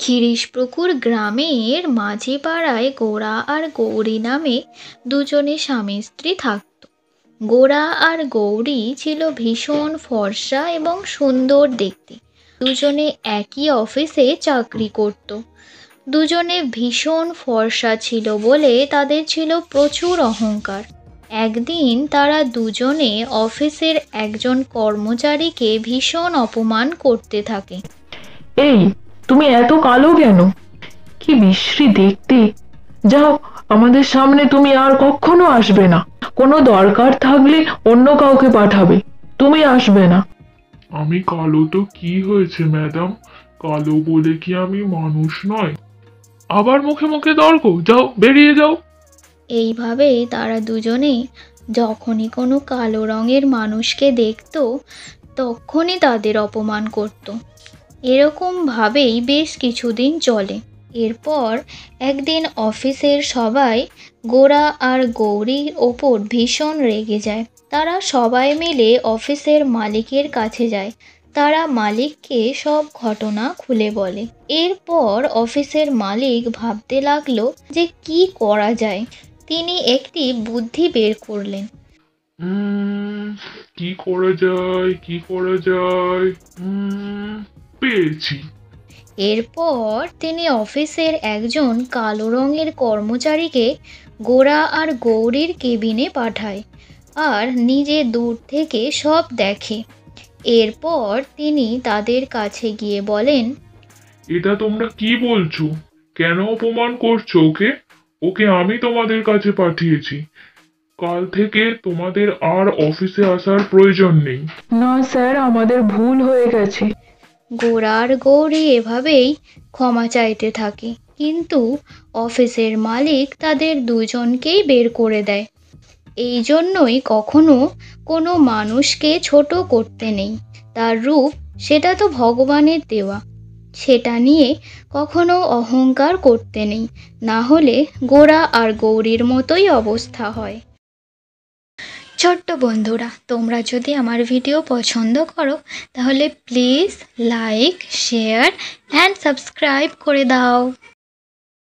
খিরিশপুকুর গ্রামের মাঝি পাড়ায় গোরা আর গৌরী নামে দুজনে স্বামী স্ত্রী থাকত। গোরা আর গৌরী ছিল ভীষণ ফর্সা এবং সুন্দর দেখতে। দুজনে একই অফিসে চাকরি করত। দুজনে ভীষণ ফর্সা ছিল বলে তাদের ছিল প্রচুর অহংকার। একদিন তারা দুজনে অফিসের একজন কর্মচারীকে ভীষণ অপমান করতে থাকে। এই, তুমি এত কালো কেন? কি বিশ্রী দেখতে! যাও, আমাদের সামনে তুমি আর কখনো আসবে না। কোনো দরকার থাকলে অন্য কাউকে পাঠাবে, তুমি আসবে না। আমি কালো তো কি হয়েছে ম্যাডাম? কালো বলে কি আমি মানুষ নয়? আবার মুখে মুখে তর্ক! যাও, বেরিয়ে যাও। এইভাবেই তারা দুজনেই যখনই কোনো কালো রঙের মানুষকে দেখত তখনই তাদের অপমান করত। এরকমভাবেই বেশ কিছুদিন চলে। এরপর একদিন অফিসের সবাই গোরা আর গৌরীর ওপর ভীষণ রেগে যায়। তারা সবাই মিলে অফিসের মালিকের কাছে যায়। তারা মালিককে সব ঘটনা খুলে বলে। এরপর অফিসের মালিক ভাবতে লাগলো যে কি করা যায়। তিনি একটি বুদ্ধি বের করলেন। কি করা যায়, কি করা যায়? পেয়েছি। এরপর তিনি অফিসের একজন কালো রঙের কর্মচারীকে গোরা আর গৌরীর কেবিনে পাঠায় আর নিজে দূর থেকে সব দেখে। এরপর তিনি তাদের কাছে গিয়ে বলেন, এটা তোমরা কি বলছো? কেন অপমান করছো ওকে? ওকে আমি তোমাদের কাছে পাঠিয়েছি। কাল থেকে তোমাদের আর অফিসে আসার প্রয়োজন নেই। না স্যার, আমাদের ভুল হয়ে গেছে। গোরা আর গৌরী এভাবেই ক্ষমা চাইতে থাকে, কিন্তু অফিসের মালিক তাদের দুজনকেই বের করে দেয়। এই জন্যই কখনো কোনো মানুষকে ছোট করতে নেই। তার রূপ সেটা তো ভগবানের দেওয়া, সেটা নিয়ে কখনো অহংকার করতে নেই, না হলে গোরা আর গৌরীর মতোই অবস্থা হয়। ছোট্ট বন্ধুরা, তোমরা যদি আমার ভিডিও পছন্দ করো তাহলে please like, share and subscribe করে দাও।